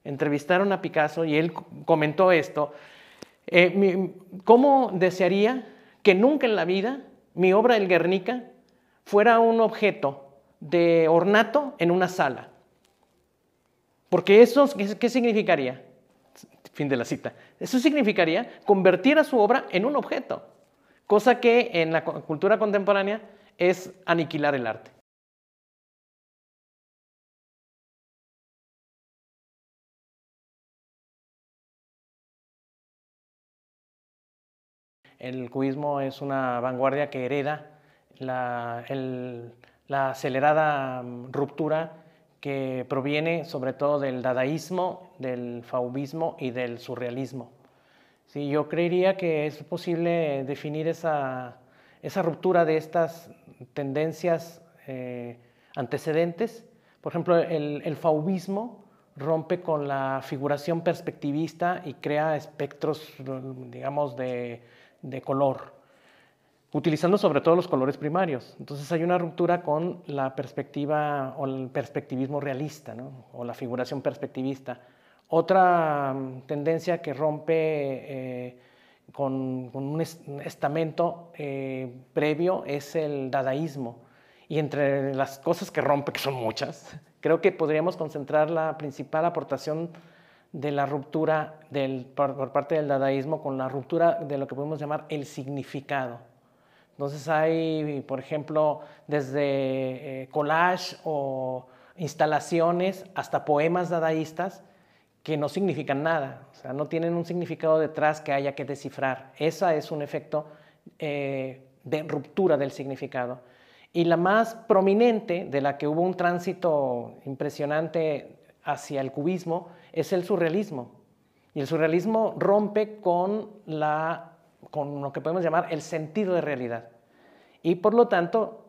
entrevistaron a Picasso y él comentó esto. ¿Cómo desearía que nunca en la vida mi obra El Guernica fuera un objeto de ornato en una sala? Porque eso, ¿qué significaría? Fin de la cita. Eso significaría convertir a su obra en un objeto, cosa que en la cultura contemporánea es aniquilar el arte. El cubismo es una vanguardia que hereda la acelerada ruptura que proviene sobre todo del dadaísmo, del fauvismo y del surrealismo. Sí, yo creería que es posible definir esa ruptura de estas tendencias antecedentes. Por ejemplo, el fauvismo rompe con la figuración perspectivista y crea espectros, digamos, de color, utilizando sobre todo los colores primarios. Entonces hay una ruptura con la perspectiva o el perspectivismo realista, ¿no? O la figuración perspectivista. Otra tendencia que rompe con un estamento previo es el dadaísmo. Y entre las cosas que rompe, que son muchas, creo que podríamos concentrar la principal aportación de la ruptura por parte del dadaísmo con la ruptura de lo que podemos llamar el significado. Entonces hay, por ejemplo, desde collage o instalaciones hasta poemas dadaístas que no significan nada, o sea, no tienen un significado detrás que haya que descifrar. Ese es un efecto de ruptura del significado. Y la más prominente, de la que hubo un tránsito impresionante hacia el cubismo, es el surrealismo. Y el surrealismo rompe con lo que podemos llamar el sentido de realidad. Y por lo tanto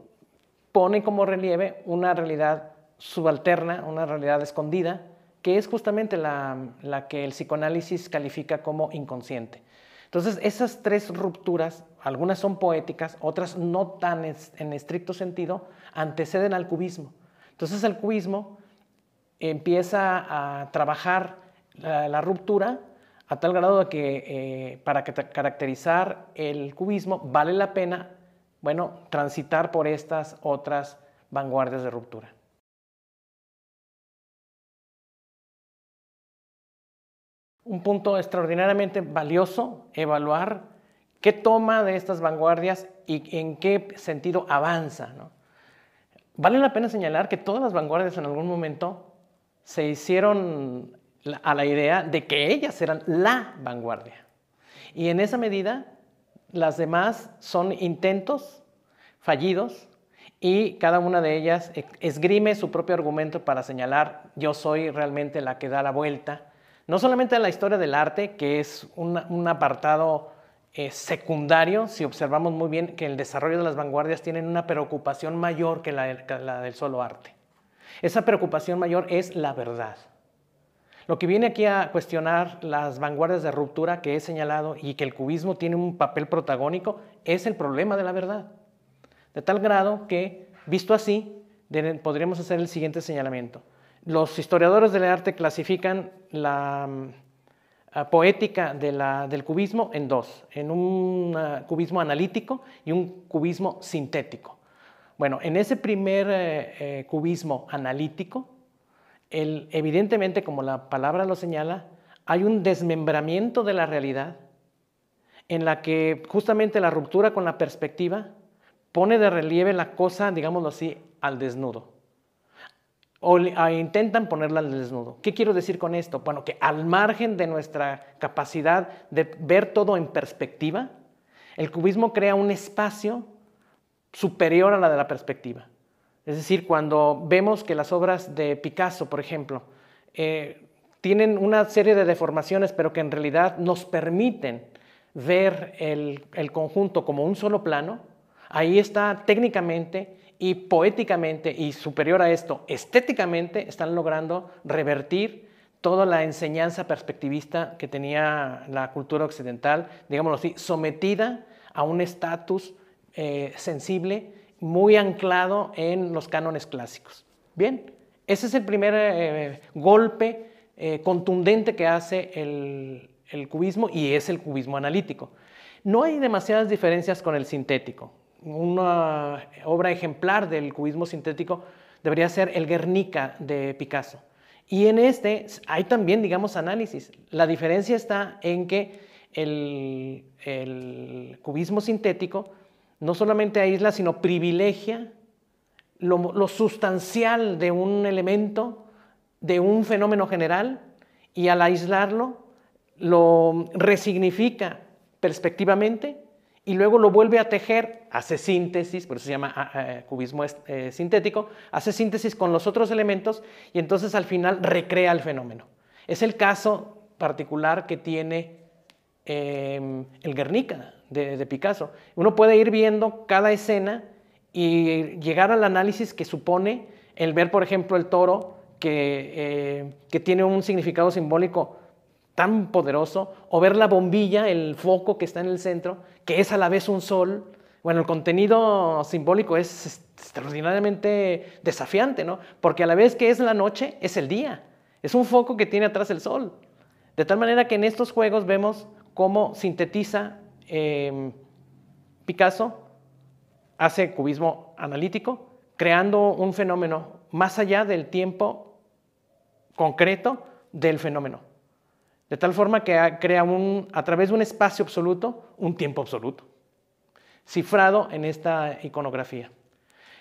pone como relieve una realidad subalterna, una realidad escondida, que es justamente la que el psicoanálisis califica como inconsciente. Entonces, esas tres rupturas, algunas son poéticas, otras no tan en estricto sentido, anteceden al cubismo. Entonces, el cubismo empieza a trabajar la ruptura a tal grado de que para caracterizar el cubismo vale la pena, bueno, transitar por estas otras vanguardias de ruptura. Un punto extraordinariamente valioso, evaluar qué toma de estas vanguardias y en qué sentido avanza, ¿no? Vale la pena señalar que todas las vanguardias en algún momento se hicieron a la idea de que ellas eran la vanguardia. Y en esa medida, las demás son intentos fallidos y cada una de ellas esgrime su propio argumento para señalar yo soy realmente la que da la vuelta. No solamente en la historia del arte, que es un apartado secundario, si observamos muy bien que el desarrollo de las vanguardias tienen una preocupación mayor que la del solo arte. Esa preocupación mayor es la verdad. Lo que viene aquí a cuestionar las vanguardias de ruptura que he señalado y que el cubismo tiene un papel protagónico es el problema de la verdad. De tal grado que, visto así, podríamos hacer el siguiente señalamiento. Los historiadores del arte clasifican la poética del cubismo en dos, en un cubismo analítico y un cubismo sintético. Bueno, en ese primer cubismo analítico, evidentemente, como la palabra lo señala, hay un desmembramiento de la realidad en la que justamente la ruptura con la perspectiva pone de relieve la cosa, digámoslo así, al desnudo. O intentan ponerla al desnudo. ¿Qué quiero decir con esto? Bueno, que al margen de nuestra capacidad de ver todo en perspectiva, el cubismo crea un espacio superior a la de la perspectiva. Es decir, cuando vemos que las obras de Picasso, por ejemplo, tienen una serie de deformaciones, pero que en realidad nos permiten ver el conjunto como un solo plano, ahí está técnicamente y poéticamente, y superior a esto, estéticamente, están logrando revertir toda la enseñanza perspectivista que tenía la cultura occidental, digámoslo así, sometida a un estatus sensible, muy anclado en los cánones clásicos. Bien, ese es el primer golpe contundente que hace el cubismo, y es el cubismo analítico. No hay demasiadas diferencias con el sintético. Una obra ejemplar del cubismo sintético debería ser el Guernica de Picasso. Y en este hay también, digamos, análisis. La diferencia está en que el cubismo sintético no solamente aísla, sino privilegia lo sustancial de un elemento, de un fenómeno general, y al aislarlo lo resignifica perspectivamente y luego lo vuelve a tejer, hace síntesis, por eso se llama cubismo sintético, hace síntesis con los otros elementos y entonces al final recrea el fenómeno. Es el caso particular que tiene el Guernica de Picasso. Uno puede ir viendo cada escena y llegar al análisis que supone el ver, por ejemplo, el toro que tiene un significado simbólico tan poderoso, o ver la bombilla, el foco que está en el centro, que es a la vez un sol. Bueno, el contenido simbólico es extraordinariamente desafiante, ¿no? Porque a la vez que es la noche, es el día. Es un foco que tiene atrás el sol. De tal manera que en estos juegos vemos cómo sintetiza Picasso, hace cubismo analítico, creando un fenómeno más allá del tiempo concreto del fenómeno. De tal forma que crea a través de un espacio absoluto, un tiempo absoluto, cifrado en esta iconografía.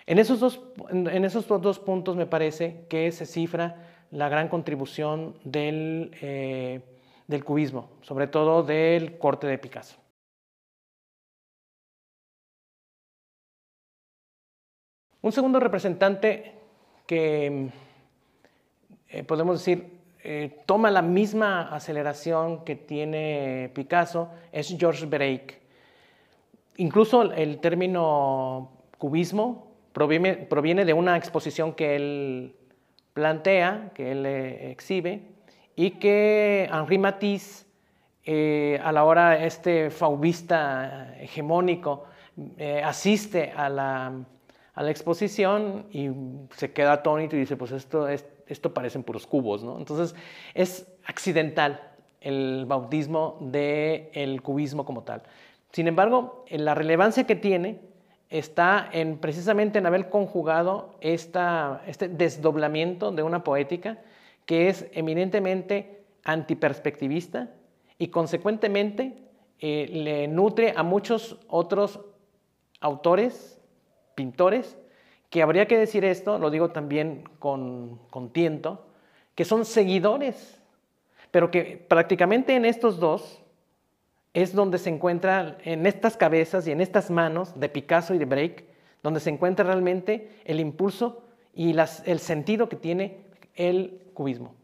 En esos dos puntos me parece que se cifra la gran contribución del cubismo, sobre todo del corte de Picasso. Un segundo representante que podemos decir toma la misma aceleración que tiene Picasso es Georges Braque. Incluso el término cubismo proviene de una exposición que él plantea, que él exhibe, y que Henri Matisse, a la hora fauvista hegemónico, asiste a la exposición y se queda atónito y dice, pues esto parecen puros cubos, ¿no? Entonces es accidental el bautismo del cubismo como tal. Sin embargo, la relevancia que tiene está precisamente en haber conjugado este desdoblamiento de una poética que es eminentemente antiperspectivista y consecuentemente le nutre a muchos otros autores, pintores, que habría que decir esto, lo digo también con tiento, que son seguidores, pero que prácticamente en estos dos es donde se encuentra, en estas cabezas y en estas manos de Picasso y de Braque, donde se encuentra realmente el impulso y el sentido que tiene el cubismo.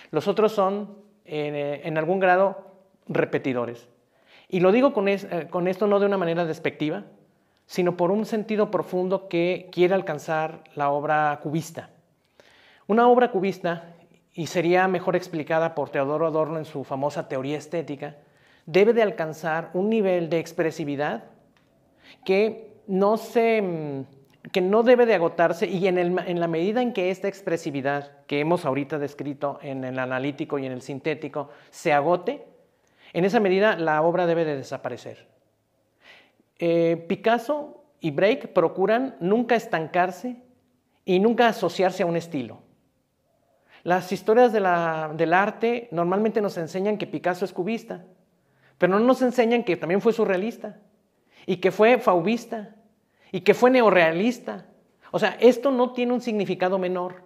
Los otros son, en algún grado, repetidores. Y lo digo con esto no de una manera despectiva, sino por un sentido profundo que quiere alcanzar la obra cubista. Una obra cubista, y sería mejor explicada por Teodoro Adorno en su famosa teoría estética, debe de alcanzar un nivel de expresividad que no debe de agotarse, y en la medida en que esta expresividad que hemos ahorita descrito en el analítico y en el sintético se agote, en esa medida la obra debe de desaparecer. Picasso y Braque procuran nunca estancarse y nunca asociarse a un estilo. Las historias del arte normalmente nos enseñan que Picasso es cubista, pero no nos enseñan que también fue surrealista, y que fue fauvista, y que fue neorrealista. O sea, esto no tiene un significado menor.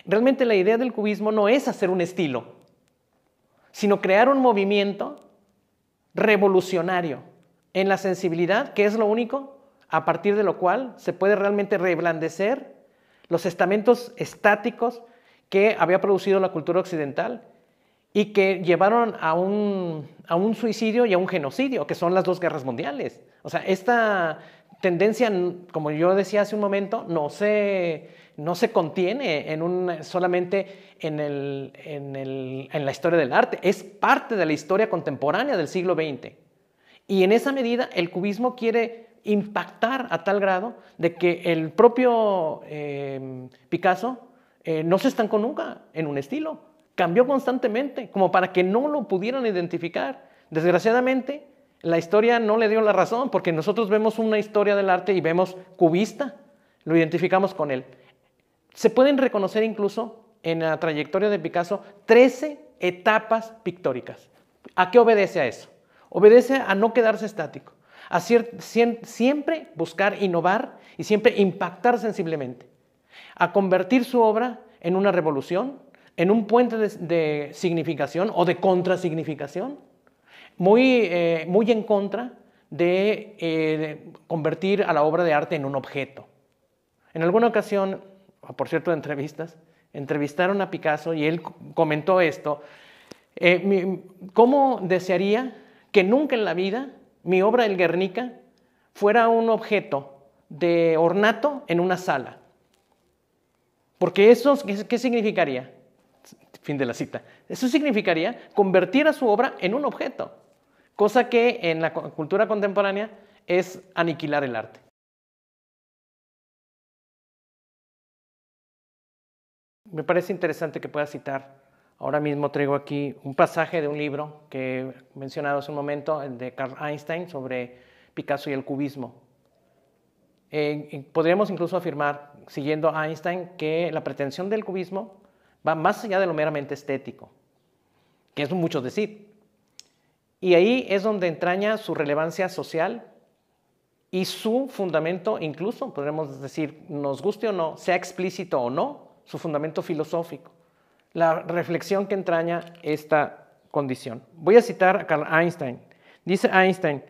Realmente la idea del cubismo no es hacer un estilo, sino crear un movimiento revolucionario en la sensibilidad, que es lo único a partir de lo cual se puede realmente reblandecer los estamentos estáticos que había producido la cultura occidental y que llevaron a un suicidio y a un genocidio, que son las dos guerras mundiales. O sea, esta tendencia, como yo decía hace un momento, no se contiene solamente en la historia del arte, es parte de la historia contemporánea del siglo XX. Y en esa medida el cubismo quiere impactar a tal grado de que el propio Picasso no se estancó nunca en un estilo. cambió constantemente, como para que no lo pudieran identificar. Desgraciadamente, la historia no le dio la razón, porque nosotros vemos una historia del arte y vemos cubista, lo identificamos con él. Se pueden reconocer incluso en la trayectoria de Picasso 13 etapas pictóricas. ¿A qué obedece a eso? Obedece a no quedarse estático, a siempre buscar innovar y siempre impactar sensiblemente, a convertir su obra en una revolución, en un puente de significación o de contrasignificación, muy en contra de convertir a la obra de arte en un objeto. En alguna ocasión, por cierto, de entrevistas, entrevistaron a Picasso y él comentó esto: ¿cómo desearía que nunca en la vida mi obra El Guernica fuera un objeto de ornato en una sala? Porque eso, ¿qué significaría? Fin de la cita. Eso significaría convertir a su obra en un objeto, cosa que en la cultura contemporánea es aniquilar el arte. Me parece interesante que pueda citar. Ahora mismo traigo aquí un pasaje de un libro que he mencionado hace un momento, el de Carl Einstein, sobre Picasso y el cubismo. Podríamos incluso afirmar, siguiendo a Einstein, que la pretensión del cubismo va más allá de lo meramente estético, que es mucho decir. Y ahí es donde entraña su relevancia social y su fundamento, incluso, podríamos decir, nos guste o no, sea explícito o no, su fundamento filosófico, la reflexión que entraña esta condición. Voy a citar a Carl Einstein. Dice Einstein,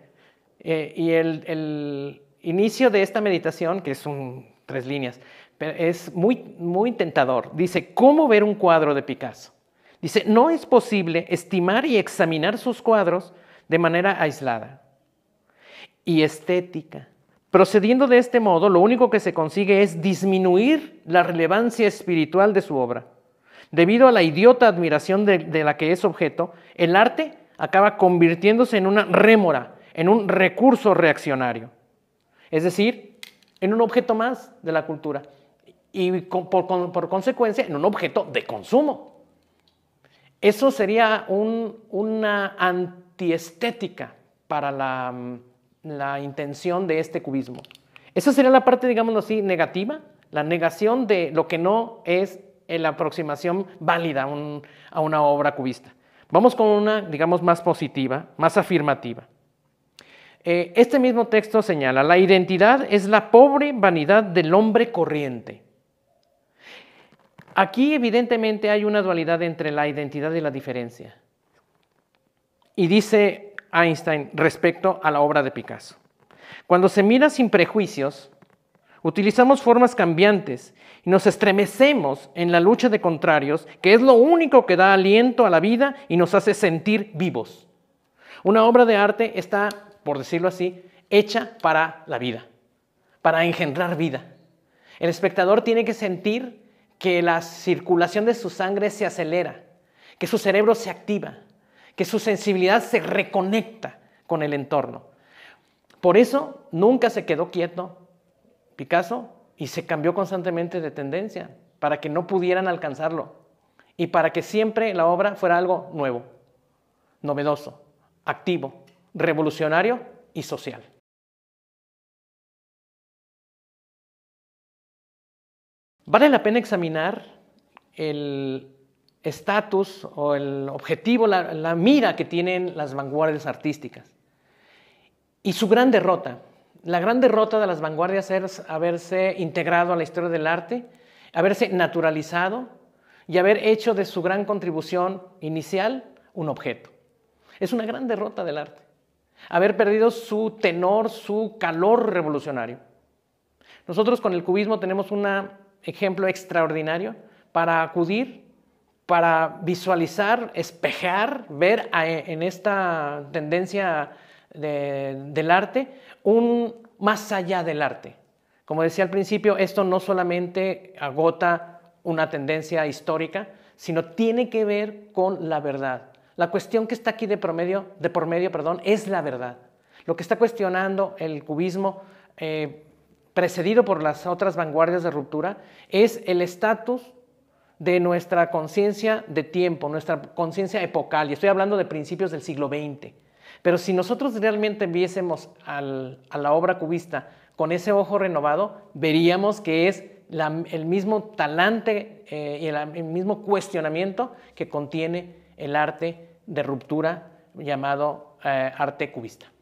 y el inicio de esta meditación, que son 3 líneas, es muy tentador. Dice: ¿cómo ver un cuadro de Picasso? Dice: no es posible estimar y examinar sus cuadros de manera aislada y estética. Procediendo de este modo, lo único que se consigue es disminuir la relevancia espiritual de su obra. Debido a la idiota admiración de la que es objeto, el arte acaba convirtiéndose en una rémora, en un recurso reaccionario. Es decir, en un objeto más de la cultura y por consecuencia en un objeto de consumo. Eso sería una antiestética para la intención de este cubismo. Esa sería la parte, digámoslo así, negativa, la negación de lo que no es la aproximación válida a una obra cubista. Vamos con una, digamos, más positiva, más afirmativa. Este mismo texto señala: la identidad es la pobre vanidad del hombre corriente. Aquí evidentemente hay una dualidad entre la identidad y la diferencia. Y dice Einstein respecto a la obra de Picasso: cuando se mira sin prejuicios, utilizamos formas cambiantes y nos estremecemos en la lucha de contrarios, que es lo único que da aliento a la vida y nos hace sentir vivos. Una obra de arte está, por decirlo así, hecha para la vida, para engendrar vida. El espectador tiene que sentir que la circulación de su sangre se acelera, que su cerebro se activa, que su sensibilidad se reconecta con el entorno. Por eso nunca se quedó quieto Picasso y se cambió constantemente de tendencia para que no pudieran alcanzarlo y para que siempre la obra fuera algo nuevo, novedoso, activo, revolucionario y social. Vale la pena examinar el estatus o el objetivo, la mira que tienen las vanguardias artísticas y su gran derrota. La gran derrota de las vanguardias es haberse integrado a la historia del arte, haberse naturalizado y haber hecho de su gran contribución inicial un objeto. Es una gran derrota del arte. Haber perdido su tenor, su calor revolucionario. Nosotros con el cubismo tenemos un ejemplo extraordinario para acudir, para visualizar, espejar, ver en esta tendencia del arte un más allá del arte. Como decía al principio, esto no solamente agota una tendencia histórica, sino tiene que ver con la verdad. La cuestión que está aquí de por medio, es la verdad. Lo que está cuestionando el cubismo, precedido por las otras vanguardias de ruptura, es el estatus de nuestra conciencia de tiempo, nuestra conciencia epocal, y estoy hablando de principios del siglo XX. Pero si nosotros realmente viésemos a la obra cubista con ese ojo renovado, veríamos que es el mismo talante y el mismo cuestionamiento que contiene el arte de ruptura llamado arte cubista.